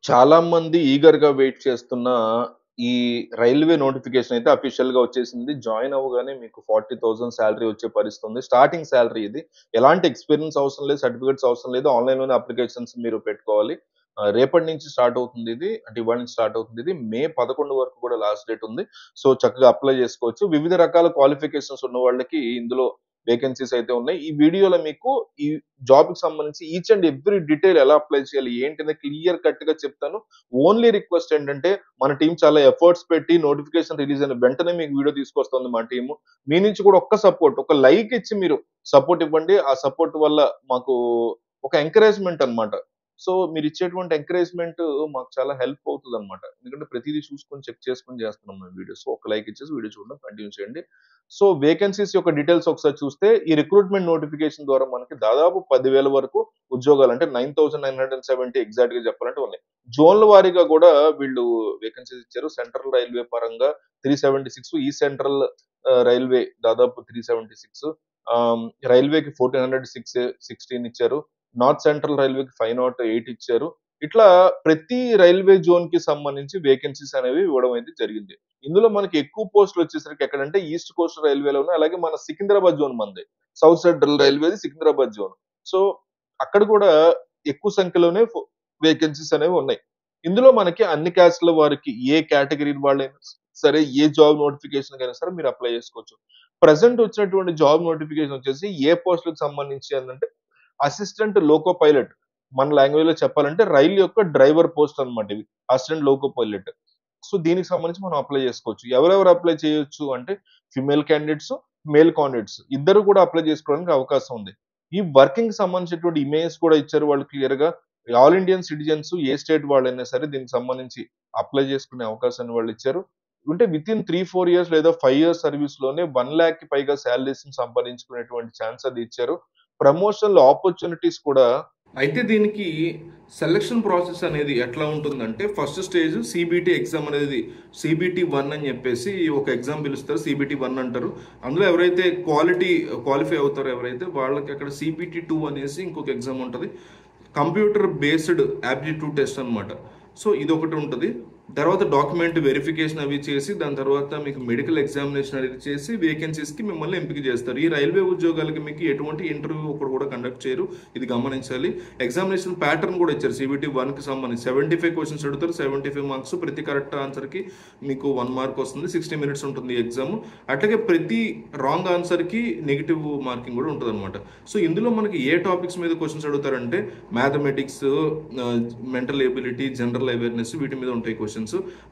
చాలా మంది ఈగర్‌గా వెయిట్ చేస్తున్న ఈ రైల్వే నోటిఫికేషన్ అయితే అఫీషియల్‌గా వచ్చేసింది. జాయిన్ అవ్వగానే మీకు 40,000 సాలరీ వచ్చే పరిస్థితి ఉంది. స్టార్టింగ్ సాలరీ ఇది. ఎలాంటి ఎక్స్‌పీరియన్స్ అవసరం లేదు. సర్టిఫికేట్స్ అవసరం లేదు. ఆన్‌లైన్‌లోనే అప్లికేషన్స్ మీరు పెట్టుకోవాలి. రేపటి నుంచి స్టార్ట్ అవుతుంది ఇది. అంటే ఇవాళ నుంచి స్టార్ట్ అవుతుంది ఇది. మే 11 వరకు కూడా లాస్ట్ డేట్ ఉంది. సో, చక్కగా అప్లై చేసుకోవచ్చు. వివిధ రకాల క్వాలిఫికేషన్స్ ఉన్న వాళ్ళకి ఇందులో వేకెన్సీస్ అయితే ఉన్నాయి. ఈ వీడియోలో మీకు ఈ జాబ్‌కి సంబంధించి ఈచ్ అండ్ ఎవ్రీ డీటెయిల్ ఎలా అప్లై చేయాలి, ఏంటి అనేది క్లియర్ కట్‌గా చెప్తాను. ఓన్లీ రిక్వెస్ట్ ఏంటంటే, మన టీమ్ చాలా ఎఫర్ట్స్ పెట్టి నోటిఫికేషన్ రిలీజ్ అయిన వెంటనే మీకు వీడియో తీసుకొస్తుంది మా టీము. మీ నుంచి కూడా ఒక్క సపోర్ట్, ఒక లైక్ ఇచ్చి మీరు సపోర్ట్ ఇవ్వండి. ఆ సపోర్ట్ వల్ల మాకు ఒక ఎంకరేజ్‌మెంట్ అన్నమాట. సో, మీరిచ్చేటువంటి ఎంకరేజ్‌మెంట్ మాకు చాలా హెల్ప్ అవుతదన్నమాట. ఎందుకంటే ప్రతీదీ చూసుకొని, చెక్ చేసుకొని చేస్తున్నాం మేము వీడియోస్. సో, ఒక లైక్ ఇచ్చేసి వీడియో చూడడం కంటిన్యూ చేయండి. సో, వేకెన్సీస్ యొక్క డీటెయిల్స్ ఒకసారి చూస్తే, ఈ రిక్రూట్‌మెంట్ నోటిఫికేషన్ ద్వారా మనకి దాదాపు 10,000 వరకు ఉద్యోగాలు అంటే 9,970 ఎగ్జాక్ట్‌గా చెప్పాలంటే ఉన్నాయి. జోన్‌ల వారీగా గూడా వీళ్ళు వేకెన్సీస్ ఇచ్చారు. సెంట్రల్ రైల్వే పరంగా 376, ఈ సెంట్రల్ రైల్వే దాదాపు 376, రైల్వేకి 1416 ఇచ్చారు. నార్త్ సెంట్రల్ రైల్వేకి 508 ఇచ్చారు. ఇట్లా ప్రతి రైల్వే జోన్‌కి సంబంధించి వేకెన్సీస్ అనేవి ఇవ్వడం అయితే జరిగింది. ఇందులో మనకి ఎక్కువ పోస్టులు వచ్చేసరికి ఎక్కడంటే ఈస్ట్ కోస్ట్ రైల్వేలోను, అలాగే మన సికింద్రాబాద్ జోన్ మనది. సౌత్ సెంట్రల్ రైల్వేది సికింద్రాబాద్ జోన్. సో, అక్కడ కూడా ఎక్కువ సంఖ్యలోనే వేకెన్సీస్ అనేవి ఉన్నాయి. ఇందులో మనకి అన్ని క్యాస్ట్‌ల వారికి ఏ కేటగిరీ వాళ్ళైనా సరే, ఏ జాబ్ నోటిఫికేషన్‌కైనా సరే మీరు అప్లై చేసుకోవచ్చు. ప్రెజెంట్ వచ్చినటువంటి జాబ్ నోటిఫికేషన్ వచ్చేసి ఏ పోస్ట్‌లకు సంబంధించి అనంటే అసిస్టెంట్ లోకో పైలట్. మన లాంగ్వేజ్‌లో చెప్పాలంటే రైలు యొక్క డ్రైవర్ పోస్ట్ అన్నమాట ఇవి. Assistant loco pilot. సో, దీనికి సంబంధించి మనం అప్లై చేసుకోవచ్చు. ఎవరెవరు అప్లై చేయొచ్చు అంటే ఫీమేల్ క్యాండిడేట్స్, మేల్ క్యాండిడేట్స్ ఇద్దరు కూడా అప్లై చేసుకోవడానికి అవకాశం ఉంది. ఈ వర్కింగ్‌కి సంబంధించినటువంటి ఇమేజెస్ కూడా ఇచ్చారు వాళ్ళు క్లియర్‌గా. ఆల్ ఇండియన్ సిటిజన్స్ ఏ స్టేట్ వాళ్ళైనా సరే దీనికి సంబంధించి అప్లై చేసుకునే అవకాశాన్ని వాళ్ళిచ్చారు. అంటే వితిన్ 3, 4 ఇయర్స్ లేదా 5 ఇయర్స్ సర్వీస్‌లోనే 1,00,000కి పైగా సాలరీస్‌ని సంపాదించుకునేటువంటి ఛాన్స్ అది ఇచ్చారు. ప్రమోషనల్ ఆపర్చునిటీస్ కూడా. అయితే దీనికి సెలక్షన్ ప్రాసెస్ అనేది ఎట్లా ఉంటుందంటే, ఫస్ట్ స్టేజ్ సీబీటీ ఎగ్జామ్ అనేది సీబీటీ 1 అని చెప్పేసి ఒక ఎగ్జామ్ పిలుస్తారు. సీబీటీ 1 అంటారు. అందులో ఎవరైతే క్వాలిఫై అవుతారో ఎవరైతే వాళ్ళకి అక్కడ సీబీటీ 2 అనేసి ఇంకొక ఎగ్జామ్ ఉంటుంది. కంప్యూటర్ బేస్డ్ యాప్టిట్యూడ్ టెస్ట్ అన్నమాట. సో, ఇదొకటి ఉంటుంది. తర్వాత డాక్యుమెంట్ వెరిఫికేషన్ అవి చేసి దాని తర్వాత మీకు మెడికల్ ఎగ్జామినేషన్ అనేది చేసి వేకెన్సీస్‌కి మిమ్మల్ని ఎంపిక చేస్తారు. ఈ రైల్వే ఉద్యోగాలకి మీకు ఎటువంటి ఇంటర్వ్యూ ఒకటి కూడా కండక్ట్ చేయరు. ఇది గమనించాలి. ఎగ్జామినేషన్ ప్యాటర్న్ కూడా ఇచ్చారు. సీబీటీ 1కి సంబంధించి 75 క్వెషన్స్ అడుగుతారు. 75 మార్క్స్. ప్రతి కరెక్ట్ ఆన్సర్‌కి మీకు 1 మార్క్ వస్తుంది. 60 మినిట్స్ ఉంటుంది ఎగ్జామ్. అట్లాగే ప్రతి రాంగ్ ఆన్సర్‌కి నెగెటివ్ మార్కింగ్ కూడా ఉంటదన్నమాట. సో, ఇందులో మనకి ఏ టాపిక్స్ మీద క్వెషన్స్ అడుగుతారంటే mathematics, mental ability, general awareness వీటి మీద ఉంటాయి క్వెషన్స్.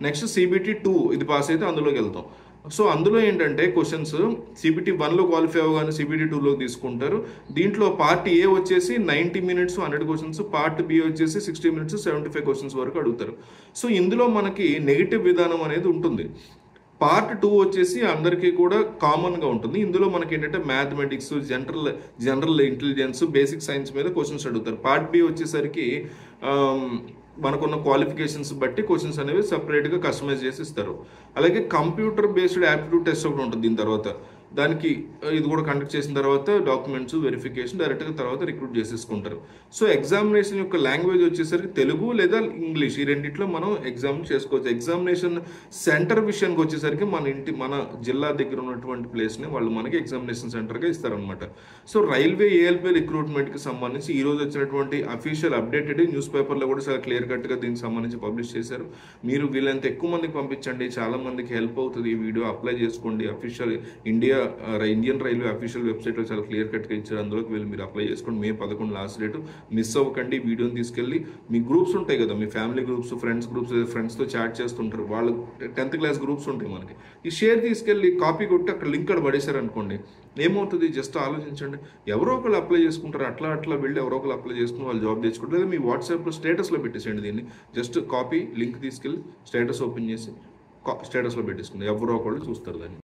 నెక్స్ట్ సీబీటీ 2 ఇది పాస్ అయితే అందులోకి వెళ్తాం. సో, అందులో ఏంటంటే క్వెషన్స్ సీబీటీ 1లో క్వాలిఫై అవ్వగానే సీబీటీ 2లోకి తీసుకుంటారు. దీంట్లో పార్ట్ ఏ వచ్చేసి 90 మినిట్స్ 100 క్వెషన్స్, పార్ట్ బి వచ్చేసి 60 మినిట్స్ 75 క్వెషన్స్ వరకు అడుగుతారు. సో, ఇందులో మనకి నెగెటివ్ విధానం అనేది ఉంటుంది. పార్ట్ 2 వచ్చేసి అందరికీ కూడా కామన్‌గా ఉంటుంది. ఇందులో మనకి ఏంటంటే mathematics, general intelligence, basic science మీద క్వెషన్స్ అడుగుతారు. పార్ట్ బి వచ్చేసరికి మనకున్న క్వాలిఫికేషన్స్ బట్టి క్వెషన్స్ అనేవి సెపరేట్‌గా కస్టమైజ్ చేసి ఇస్తారు. అలాగే కంప్యూటర్ బేస్డ్ యాప్టిట్యూడ్ టెస్ట్ ఒకటి ఉంటుంది దీని తర్వాత. దానికి ఇది కూడా కండక్ట్ చేసిన తర్వాత డాక్యుమెంట్స్ వెరిఫికేషన్ డైరెక్ట్‌గా తర్వాత రిక్రూట్ చేసేసుకుంటారు. సో, ఎగ్జామినేషన్ యొక్క లాంగ్వేజ్ వచ్చేసరికి తెలుగు లేదా ఇంగ్లీష్ ఈ రెండిట్లో మనం ఎగ్జామ్ చేసుకోవచ్చు. ఎగ్జామినేషన్ సెంటర్ విషయానికి వచ్చేసరికి మన జిల్లా దగ్గర ఉన్నటువంటి ప్లేస్‌ని వాళ్ళు మనకి ఎగ్జామినేషన్ సెంటర్‌గా ఇస్తారనమాట. సో, రైల్వే ఏఎల్పీ రిక్రూట్మెంట్‌కి సంబంధించి ఈ రోజు వచ్చినటువంటి అఫీషియల్ అప్డేటెడ్ న్యూస్ పేపర్‌లో కూడా చాలా క్లియర్ కట్‌గా దీనికి సంబంధించి పబ్లిష్ చేశారు. మీరు వీలైనంత ఎక్కువ మందికి పంపించండి. చాలా మందికి హెల్ప్ అవుతుంది ఈ వీడియో. అప్లై చేసుకోండి. అఫీషియల్ ఇండియన్ రైల్వే అఫీషియల్ వెబ్సైట్లో చాలా క్లియర్ కట్‌గా ఇచ్చారు. అందులోకి వెళ్ళి మీరు అప్లై చేసుకోండి. మే 11 లాస్ట్ డేట్. మిస్ అవ్వకండి. వీడియోని తీసుకెళ్ళి మీ గ్రూప్స్ ఉంటాయి కదా, మీ ఫ్యామిలీ గ్రూప్స్, ఫ్రెండ్స్ గ్రూప్స్, ఫ్రెండ్స్తో చాట్ చేస్తుంటారు. వాళ్ళు 10th క్లాస్ గ్రూప్స్ ఉంటాయి మనకి. ఈ షేర్ తీసుకెళ్ళి కాపీ కొట్టి అక్కడ లింక్ అక్కడ పడేశారనుకోండి, ఏమవుతుంది జస్ట్ ఆలోచించండి. ఎవరో ఒకళ్ళు అప్లై చేసుకుంటారు. అట్లా వెళ్ళి ఎవరో ఒకళ్ళు అప్లై చేసుకుని వాళ్ళు జాబ్ తెచ్చుకుంటారు. లేదా మీ వాట్సాప్లో స్టేటస్లో పెట్టేసేయండి దీన్ని. జస్ట్ కాపీ లింక్ తీసుకెళ్ళి స్టేటస్ ఓపెన్ చేసి స్టేటస్లో పెట్టేసుకుంది. ఎవరో ఒకళ్ళు చూస్తారు దాన్ని.